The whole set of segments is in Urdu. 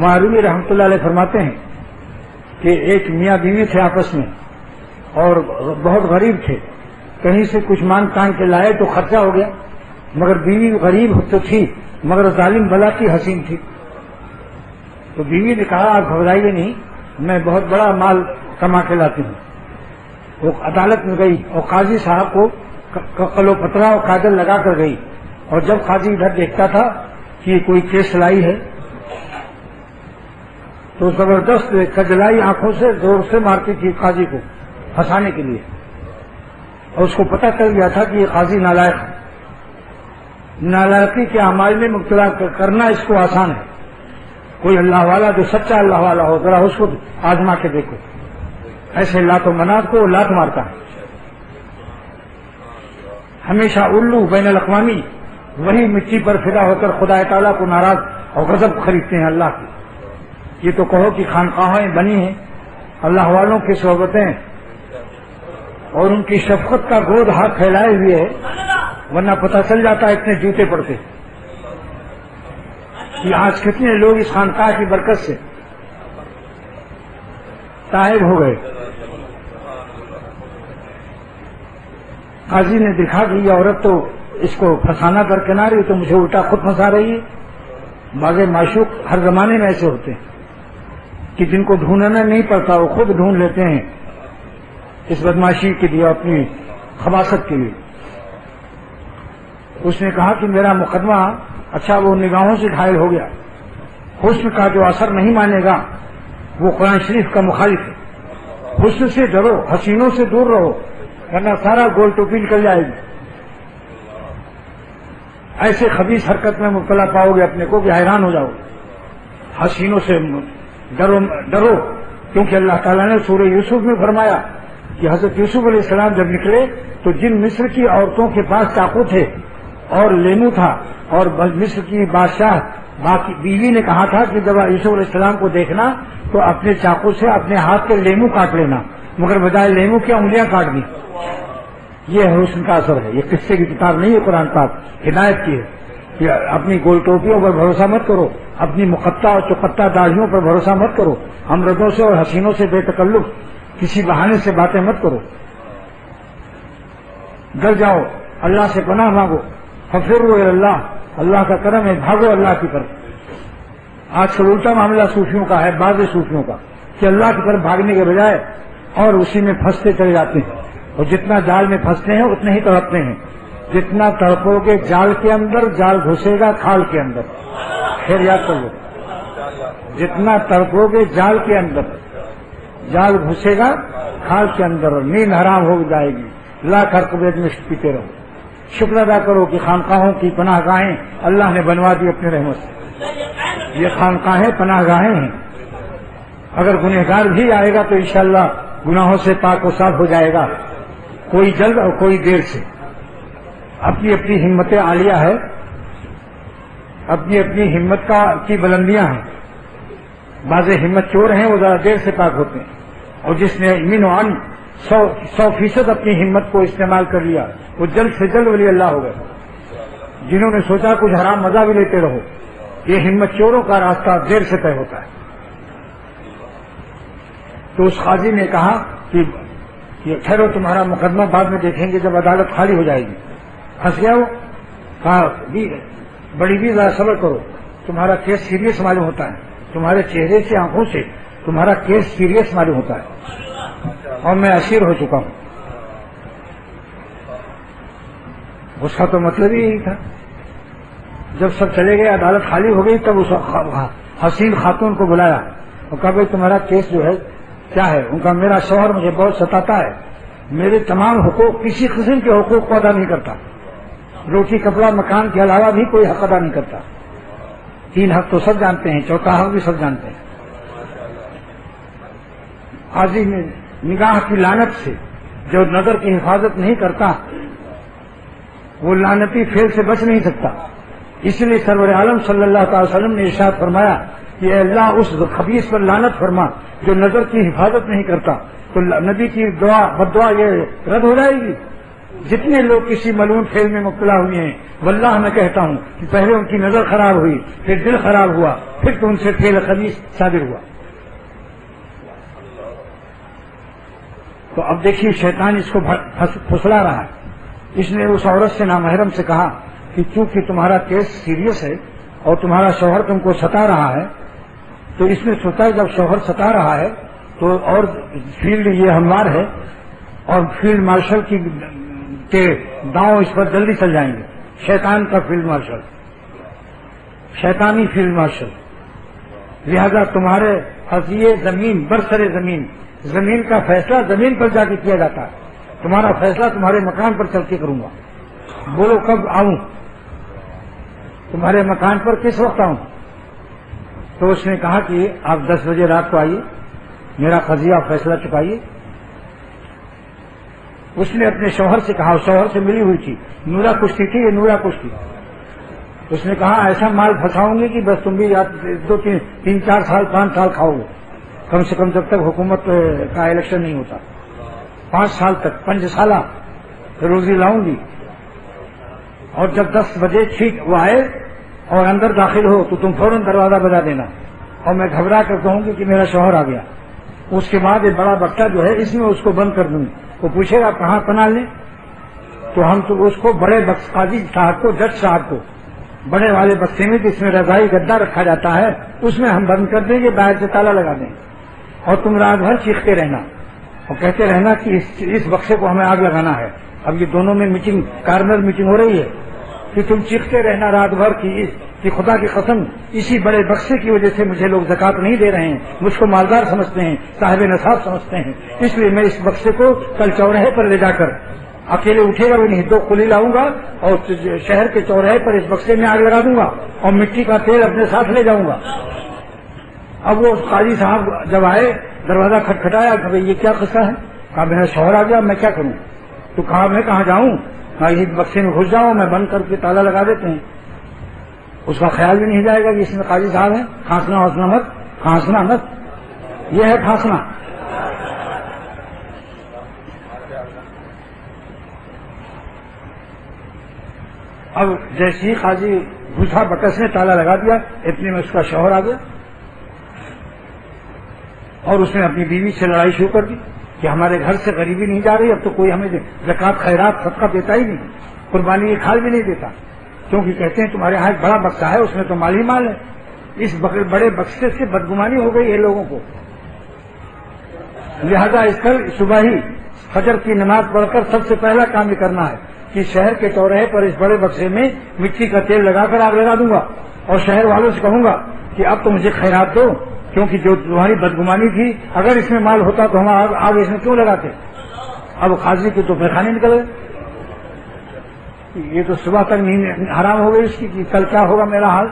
معروی رحمۃ اللہ علیہ فرماتے ہیں کہ ایک میاں بیوی تھے آپس میں اور بہت غریب تھے، کہیں سے کچھ مانگ تانگ کے لائے تو خرچہ ہو گیا، مگر بیوی غریب تو تھی مگر ظالم بلا کی حسین تھی. تو بیوی نے کہا آپ گھبرائیے نہیں، میں بہت بڑا مال کما کے لاتی ہوں. وہ عدالت میں گئی اور قاضی صاحب کو قلو پترا اور کاجل لگا کر گئی، اور جب قاضی ادھر دیکھتا تھا کہ کوئی کیس لائی ہے تو زبردست کجلائی آنکھوں سے زور سے مارتی تھی قاضی کو پھنسانے کے لیے، اور اس کو پتہ چل گیا تھا کہ یہ قاضی نالائق ہے. نالائقی کے اعمال میں مبتلا کرنا اس کو آسان ہے. کوئی اللہ والا جو سچا اللہ والا ہو ذرا اس کو آزما کے دیکھو، ایسے لات و منات کو لات مارتا ہے. ہمیشہ الو بین الاقوامی وہی مٹی پر فدا ہو کر خدا تعالیٰ کو ناراض اور غضب خریدتے ہیں اللہ کی. یہ تو کہو کہ خانقاہیں بنی ہیں اللہ والوں کی صحبتیں اور ان کی شفقت کا گود ہاتھ پھیلائے ہوئے ہے، ورنہ پتہ چل جاتا ہے اتنے جوتے پڑتے کہ آج کتنے لوگ اس خانقاہ کی برکت سے تائب ہو گئے. قاضی نے دیکھا کہ یہ عورت تو اس کو پھنسانا درکنار ہے تو مجھے الٹا خود پھنسا رہی ہے. بعض معشوق ہر زمانے میں ایسے ہوتے ہیں کہ جن کو ڈھونڈنا نہیں پڑتا وہ خود ڈھونڈ لیتے ہیں اس بدماشی کے لیے، اپنی خباثت کے لیے. اس نے کہا کہ میرا مقدمہ اچھا وہ نگاہوں سے گھائل ہو گیا، حسن کا جو اثر نہیں مانے گا وہ قرآن شریف کا مخالف ہے. حسن سے ڈرو، حسینوں سے دور رہو، ورنہ سارا گول ٹوپی نکل جائے گی. ایسے خبیث حرکت میں مبتلا پاؤ گے اپنے کو کہ حیران ہو جاؤ. حسینوں سے ڈرو کیونکہ اللہ تعالیٰ نے سورہ یوسف میں فرمایا کہ حضرت یوسف علیہ السلام جب نکلے تو جن مصر کی عورتوں کے پاس چاقو تھے اور لیمو تھا، اور مصر کی بادشاہ باقی بیوی نے کہا تھا کہ جب یوسف علیہ السلام کو دیکھنا تو اپنے چاقو سے اپنے ہاتھ کے لیمو کاٹ لینا، مگر بجائے لیمو کی انگلیاں کاٹ دی. یہ حسن کا اثر ہے. یہ قصے کی کتاب نہیں ہے، قرآن پاک ہدایت کی ہے کہ اپنی گول ٹوپیوں پر بھروسہ مت کرو، اپنی مقطع اور چقطع داڑھیوں پر بھروسہ مت کرو، ہمردوں سے اور حسینوں سے بے تکلف کسی بہانے سے باتیں مت کرو. ڈر جاؤ، اللہ سے پناہ مانگو، ففروا الی اللہ، اللہ کا کرم ہے، بھاگو اللہ کی طرف. آج کل الٹا معاملہ صوفیوں کا ہے، بعض صوفیوں کا، کہ اللہ کی طرف بھاگنے کے بجائے اور اسی میں پھنستے چلے جاتے ہیں، اور جتنا جال میں پھنستے ہیں اتنے ہی تڑپتے ہیں. جتنا تڑپو گے جال کے اندر، جال گھسے گا کھال کے اندر. پھر یاد کر لو، جتنا تڑپو گے جال کے اندر، جال گھسے گا کھال کے اندر، اور نیند حرام ہو جائے گی. لا کر قبیت میں پیتے رہو. شکر ادا کرو کہ خانقاہوں کی پناہ گاہیں اللہ نے بنوا دی اپنی رحمت سے. یہ خانقاہیں پناہ گاہیں ہیں. اگر گنہگار بھی آئے گا تو انشاءاللہ گناہوں سے پاک و صاف ہو جائے گا، کوئی جلد اور کوئی دیر سے. اپنی اپنی ہمت عالیہ ہے، اپنی اپنی ہمت کی بلندیاں ہیں. بعض ہمت چور ہیں وہ ذرا دیر سے پاک ہوتے ہیں، اور جس نے امین و عن 100% اپنی ہمت کو استعمال کر لیا وہ جلد سے جلد ولی اللہ ہو گئے. جنہوں نے سوچا کچھ حرام مزہ بھی لیتے رہو، یہ ہمت چوروں کا راستہ دیر سے طے ہوتا ہے. تو اس قاضی نے کہا کہ یہ ٹھہرو، تمہارا مقدمہ بعد میں دیکھیں گے جب عدالت خالی ہو جائے گی. پھنس گیا وہ. کہا بڑی بھی ذرا صبر کرو، تمہارا کیس سیریس معلوم ہوتا ہے، تمہارے چہرے سے آنکھوں سے تمہارا کیس سیریس معلوم ہوتا ہے، اور میں اسیر ہو چکا ہوں. اس کا تو مطلب ہی یہی تھا. جب سب چلے گئے، عدالت خالی ہو گئی، تب اس حسین خاتون کو بلایا اور کہا بھائی تمہارا کیس جو ہے کیا ہے؟ ان کا میرا شوہر مجھے بہت ستاتا ہے، میرے تمام حقوق، کسی قسم کے حقوق کو ادا نہیں کرتا، روٹی کپڑا مکان کے علاوہ بھی کوئی حق ادا نہیں کرتا. 3 حق تو سب جانتے ہیں، 4تھا حق بھی سب جانتے ہیں. قاضی میں نگاہ کی لعنت سے جو نظر کی حفاظت نہیں کرتا وہ لعنتی فعل سے بچ نہیں سکتا. اس لیے سرور عالم صلی اللہ تعالی وسلم نے ارشاد فرمایا کہ اے اللہ اس خبیث پر لعنت فرما جو نظر کی حفاظت نہیں کرتا. تو نبی کی دعا بدعا یہ رد ہو جائے گی. جتنے لوگ کسی ملعون فعل میں مبتلا ہوئے ہیں، واللہ میں کہتا ہوں کہ پہلے ان کی نظر خراب ہوئی، پھر دل خراب ہوا، پھر تو ان سے فعل خبیث صادر ہوا۔ تو اب دیکھیے شیطان اس کو پھسلا رہا ہے۔ اس نے اس عورت سے نامحرم سے کہا کہ چونکہ تمہارا کیس سیریس ہے اور تمہارا شوہر تم کو ستا رہا ہے، تو اس نے سوچا جب شوہر ستا رہا ہے تو اور فیلڈ یہ ہموار ہے اور فیلڈ مارشل کے داؤں اس پر جلدی چل جائیں گے۔ شیطان کا فیلڈ مارشل، شیطانی فیلڈ مارشل، لہذا تمہارے قضیے زمین برسر زمین، زمین کا فیصلہ زمین پر جا کے کیا جاتا ہے، تمہارا فیصلہ تمہارے مکان پر چل کے کروں گا۔ بولو کب آؤں؟ تمہارے مکان پر کس وقت آؤں؟ تو اس نے کہا کہ آپ 10 بجے رات کو آئیے، میرا قضیہ فیصلہ چکائیے۔ اس نے اپنے شوہر سے کہا، شوہر سے ملی ہوئی تھی، نورا کشتی تھی، یہ نورا کشتی۔ اس نے کہا ایسا مال پھنساؤں گی کہ بس تم بھی 3 4 سال 5 سال کھاؤ گے، کم سے کم جب تک حکومت کا الیکشن نہیں ہوتا، 5 سال تک 5 سالہ روزی لاؤں گی۔ اور جب 10 بجے ٹھیک وہ آئے اور اندر داخل ہو تو تم فوراً دروازہ بجا دینا، اور میں گھبرا کر کہوں گی کہ میرا شوہر آ گیا۔ اس کے بعد ایک بڑا بکتا جو ہے اس میں اس کو بند کر دوں گی، وہ پوچھے گا کہاں پناہ لیں، تو ہم تو اس کو بڑے قاضی صاحب کو، جج صاحب کو، بڑے والے بکسے میں جس میں رضائی گدا رکھا جاتا ہے اس میں ہم بند کر دیں گے، باہر سے تالا لگا دیں، اور تم رات بھر چیختے رہنا اور کہتے رہنا کہ اس بکسے کو ہمیں آگ لگانا ہے۔ اب یہ دونوں میں میٹنگ، کارنر میٹنگ ہو رہی ہے کہ تم چیختے رہنا رات بھر کہ خدا کی قسم اسی بڑے بکسے کی وجہ سے مجھے لوگ زکات نہیں دے رہے ہیں، مجھ کو مالدار سمجھتے ہیں، صاحب نصاب سمجھتے ہیں، اس لیے میں اس بکسے کو کل چوراہے پر لے جا کر، اکیلے اٹھے گا بھی نہیں، 2 کلی لاؤں گا اور شہر کے چوراہے پر اس بکسے میں آگ لگا دوں گا اور مٹی کا تیل اپنے ساتھ لے جاؤں گا۔ اب وہ قاضی صاحب جب آئے، دروازہ کھٹکھٹایا کہ یہ کیا قصہ ہے؟ کہا میرا شوہر آ گیا، میں کیا کروں؟ تو کہا میں کہاں جاؤں، اس بکسے میں گھس جاؤں، میں بند کر کے تالا لگا دیتے ہیں۔ اس کا خیال بھی نہیں جائے گا کہ اس میں قاضی صاحب ہیں، کھانسنا وانسنا مت، کھانسنا مت، یہ ہے کھانسنا۔ اب جیسے ہی قاضی گھسا بکس نے تالا لگا دیا، اتنے میں اس کا شوہر آ گیا اور اس نے اپنی بیوی سے لڑائی شروع کر دی کہ ہمارے گھر سے غریبی نہیں جا رہی، اب تو کوئی ہمیں زکات خیرات صدقہ دیتا ہی نہیں، قربانی کی کھال بھی نہیں دیتا، کیونکہ کہتے ہیں تمہارے ہاں ایک بڑا بکسا ہے، اس میں تو مال ہی مال ہے۔ اس بڑے بکسے سے بدگمانی ہو گئی ہے لوگوں کو، لہذا اس کل صبح ہی فجر کی نماز پڑھ کر سب سے پہلا کام یہ کرنا ہے کہ شہر کے چوراہے پر اس بڑے بکسے میں مٹی کا تیل لگا کر آگ لگا دوں گا اور شہر والوں سے کہوں گا کہ اب تو مجھے خیرات دو، کیونکہ جو تمہاری بدگمانی تھی، اگر اس میں مال ہوتا تو ہم آگ اس میں کیوں لگاتے۔ اب قاضی کے تو پیخانے نکل گئے، یہ تو صبح تک نیند حرام ہو گئی اس کی کہ کل کیا ہوگا میرا حال۔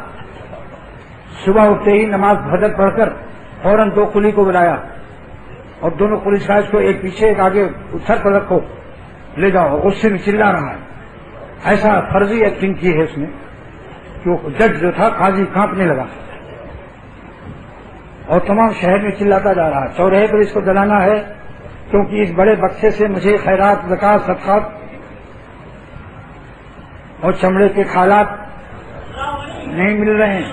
صبح اٹھتے ہی نماز فجر پڑھ کر فوراً 2 کلی کو بلایا اور دونوں پولیس فائز کو ایک پیچھے ایک آگے سر پر رکھو، لے جاؤ۔ غصے میں چلا رہا ہے، ایسا فرضی ایکٹنگ کی ہے اس نے کہ جج جو تھا قاضی کانپنے لگا اور تمام شہر میں چلاتا جا رہا ہے چوراہے پر اس کو جلانا ہے، کیونکہ اس بڑے بکسے سے مجھے خیرات، زکات، صدقات اور چمڑے کے کھالات نہیں مل رہے ہیں۔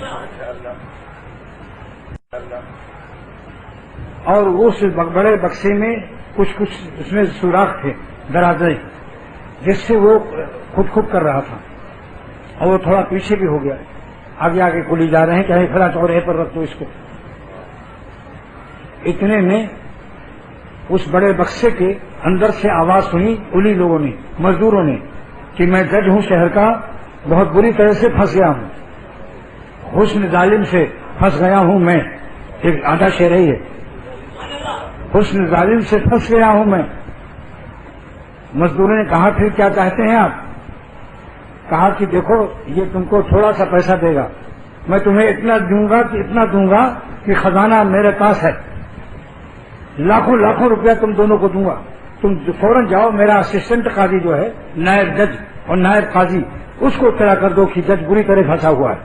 اور اس بڑے بکسے میں کچھ اس میں سوراخ تھے درازے، جس سے وہ خود کر رہا تھا، اور وہ تھوڑا پیچھے بھی ہو گیا، آگے آگے کلی جا رہے ہیں کہ فلاں چوراہے پر رکھ دو اس کو۔ اتنے میں اس بڑے بکسے کے اندر سے آواز سنی کلی لوگوں نے، مزدوروں نے، کہ میں جج ہوں شہر کا، بہت بری طرح سے پھنس گیا ہوں، حسن ظالم سے پھنس گیا ہوں میں۔ ایک آدھا شعر ہے یہ، حسن ظالم سے پھنس گیا ہوں میں۔ مزدوروں نے کہا پھر کیا چاہتے ہیں آپ؟ کہا کہ دیکھو یہ تم کو تھوڑا سا پیسہ دے گا، میں تمہیں اتنا دوں گا کہ خزانہ میرے پاس ہے، لاکھوں روپیہ تم دونوں کو دوں گا، تم فوراً جاؤ، میرا اسسٹنٹ قاضی جو ہے، نائب جج اور نائب قاضی، اس کو اطلاع کر دو کہ جج بری طرح پھنسا ہوا ہے،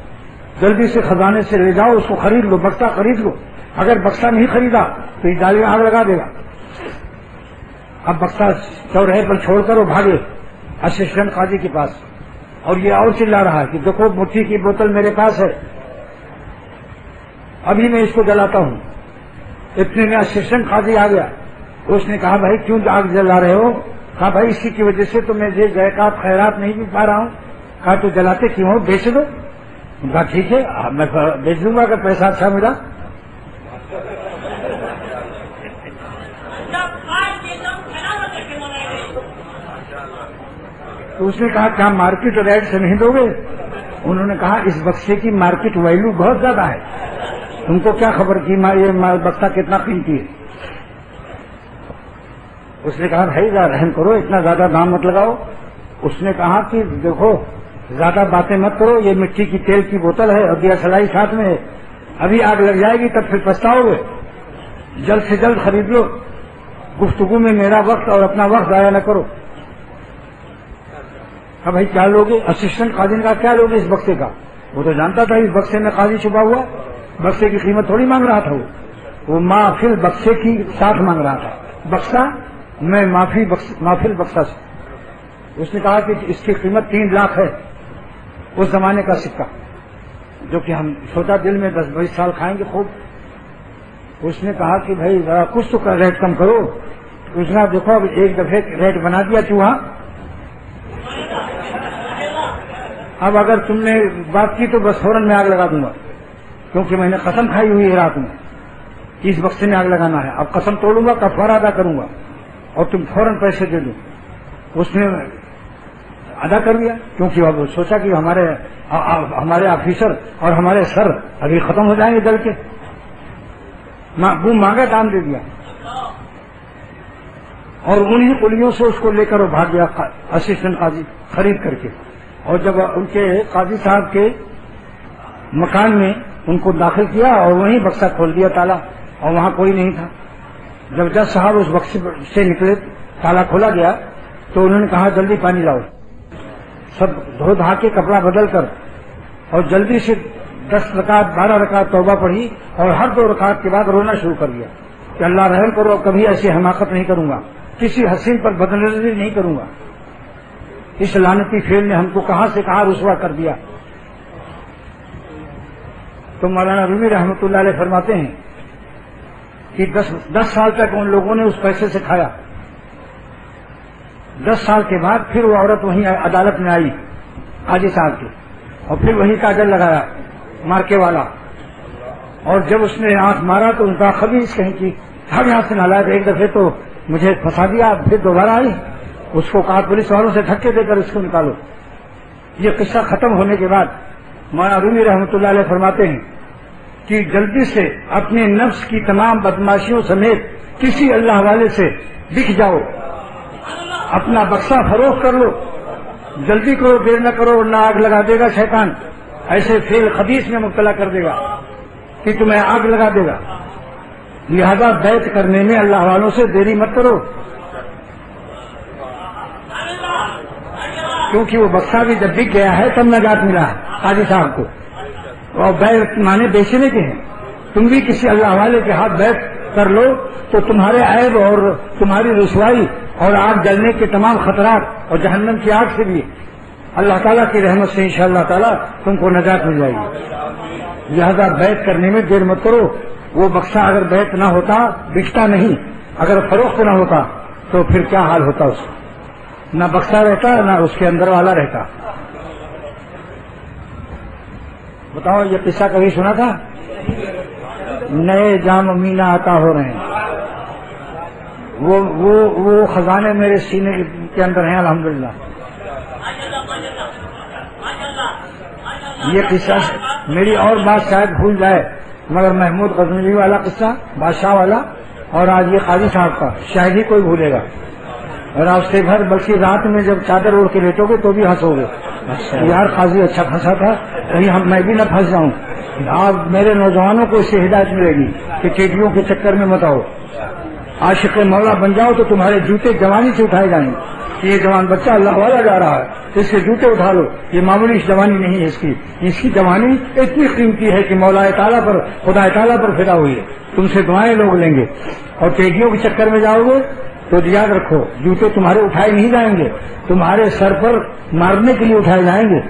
جلدی سے خزانے سے لے جاؤ، اس کو خرید لو، بکسا خرید لو، اگر بکسا نہیں خریدا تو یہ جالی میں آگ لگا دے گا۔ اب بکسا چوراہے پر چھوڑ کر وہ بھاگے، اسسٹنٹ قاضی کے پاس، اور یہ اور چلا رہا ہے کہ دیکھو مٹھی کی بوتل میرے پاس ہے، ابھی میں اس کو جلاتا ہوں۔ اتنے میں اسسٹنٹ قاضی آ گیا، اس نے کہا بھائی کیوں آگ جلا رہے ہو؟ کہا بھائی اسی کی وجہ سے تو میں یہ زکات خیرات نہیں بھی پا رہا ہوں۔ کہا تو جلاتے کیوں ہو؟ بیچ دو۔ کہا ٹھیک ہے میں بیچ دوں گا اگر پیسہ اچھا ملا۔ تو اس نے کہا کیا مارکیٹ ریٹ سے نہیں دو گے؟ انہوں نے کہا اس بکسے کی مارکیٹ ویلو بہت زیادہ ہے، تم کو کیا خبر کہ یہ بکسا کتنا قیمتی ہے؟ اس نے کہا بھائی رحم کرو، اتنا زیادہ دام مت لگاؤ۔ اس نے کہا کہ دیکھو زیادہ باتیں مت کرو، یہ مٹی کی تیل کی بوتل ہے اور دیا سلائی ساتھ میں ہے، ابھی آگ لگ جائے گی تب پھر پچھتاؤ گے، جلد سے جلد خرید لو، گفتگو میں میرا وقت اور اپنا وقت ضائع نہ کرو۔ اب بھائی کیا لوگے؟ اسسٹنٹ قاضی نے کہا کیا لوگے اس بکسے کا؟ وہ تو جانتا تھا اس بکسے میں قاضی چھپا ہوا، بکسے کی قیمت تھوڑی مانگ رہا تھا، وہ محفل بکسے کی ساتھ مانگ رہا تھا، بکسا میں محفل بکسا سے۔ اس نے کہا کہ اس کی قیمت 3 لاکھ ہے، اس زمانے کا سکہ جو کہ ہم چھوٹا دل میں 10-20 سال کھائیں گے خوب۔ اس نے کہا کہ بھائی ذرا کچھ تو ریٹ کم کرو۔ اس نے دیکھو اب ایک دفعہ ریٹ بنا دیا چوہا، اب اگر تم نے بات کی تو بس فوراً میں آگ لگا دوں گا، کیونکہ میں نے قسم کھائی ہوئی ہے رات میں اس بکسے میں آگ لگانا ہے۔ اب قسم توڑوں گا، کفارہ ادا کروں گا اور تم فوراً پیسے دے دو۔ اس نے ادا کر دیا، کیونکہ اب سوچا کہ ہمارے آفیسر اور ہمارے سر ابھی ختم ہو جائیں گے جل کے، وہ مانگا دام دے دیا، اور انہی کلیوں سے اس کو لے کر وہ بھاگ گیا اسسٹنٹ قاضی خرید کر کے۔ اور جب ان کے قاضی صاحب کے مکان میں ان کو داخل کیا اور وہیں بکسا کھول دیا تالا، اور وہاں کوئی نہیں تھا۔ جب جج صاحب اس بکسے سے نکلے، تالا کھولا گیا تو انہوں نے کہا جلدی پانی لاؤ۔ سب دھو دھا کے کپڑا بدل کر اور جلدی سے 10 رکعت 12 رکعت توبہ پڑھی، اور ہر 2 رکعت کے بعد رونا شروع کر دیا کہ اللہ رحم کرو، کبھی ایسی حماقت نہیں کروں گا، کسی حسین پر بدنظری نہیں کروں گا، اس لعنتی فعل نے ہم کو کہاں سے کہاں رسوا کر دیا۔ تو مولانا رومی رحمۃ اللہ علیہ فرماتے ہیں کہ 10 سال تک ان لوگوں نے اس پیسے سے کھایا۔ 10 سال کے بعد پھر وہ عورت وہیں عدالت میں آئی قاضی صاحب کی، اور پھر وہی کاجل لگایا مارکے والا، اور جب اس نے آنکھ مارا تو ان کا خبیث کہیں کی ہم یہاں سے نالائق، ایک دفعہ تو مجھے پھنسا دیا، پھر دوبارہ آئی، اس کو کہا پولیس والوں سے دھکے دے کر اس کو نکالو۔ یہ قصہ ختم ہونے کے بعد مولانا رومی رحمۃ اللہ علیہ فرماتے ہیں کہ جلدی سے اپنے نفس کی تمام بدماشیوں سمیت کسی اللہ والے سے بک جاؤ، اپنا بکسا فروخت کر لو، جلدی کرو، دیر نہ کرو ورنہ آگ لگا دے گا شیطان، ایسے فعل خبیث میں مبتلا کر دے گا کہ تمہیں آگ لگا دے گا۔ لہذا بیعت کرنے میں اللہ والوں سے دیری مت کرو، کیونکہ وہ بکسا بھی جب بک گیا ہے تب نجات ملا ہے قاضی صاحب کو، اور بیعت مانے بیچنے کے ہیں۔ تم بھی کسی اللہ والے کے ہاتھ بیعت کر لو تو تمہارے عیب اور تمہاری رسوائی اور آگ جلنے کے تمام خطرات اور جہنم کی آگ سے بھی اللہ تعالیٰ کی رحمت سے انشاءاللہ تعالیٰ تم کو نجات مل جائے گی۔ لہذا بیعت کرنے میں دیر مت کرو۔ وہ بکسا اگر بیعت نہ ہوتا، بکتا نہیں، اگر فروخت نہ ہوتا تو پھر کیا حال ہوتا اس کا؟ نہ بکسا رہتا نہ اس کے اندر والا رہتا۔ بتاؤ یہ قصہ کبھی سنا تھا؟ نئے جام مینا عطا ہو رہے ہیں، وہ خزانے میرے سینے کے اندر ہیں الحمدللہ۔ یہ قصہ میری اور بات شاید بھول جائے، مگر محمود غزنوی والا قصہ بادشاہ والا اور آج یہ قاضی صاحب کا شاید ہی کوئی بھولے گا، اور آپ سے بھر بلکہ رات میں جب چادر اوڑھ کے لیٹو گے تو بھی ہنسو گے، یار قاضی اچھا پھنسا تھا، کہیں میں بھی نہ پھنس جاؤں۔ آپ میرے نوجوانوں کو اس سے ہدایت ملے گی کہ ٹیٹیوں کے چکر میں مت آؤ، عاشق مولا بن جاؤ تو تمہارے جوتے جوانی سے اٹھائے جائیں گے۔ یہ جوان بچہ اللہ والا جا رہا ہے، اس کے جوتے اٹھا لو، یہ معمولی جوانی نہیں ہے، اس کی جوانی اتنی قیمتی ہے کہ مولا تعالیٰ پر، خدا تعالیٰ پر فدا ہوئی ہے، تم سے دعائیں لوگ لیں گے، اور ٹیٹیوں کے چکر میں جاؤ گے تو یاد رکھو جوتے تمہارے اٹھائے نہیں جائیں گے، تمہارے سر پر مارنے کے لیے اٹھائے جائیں گے۔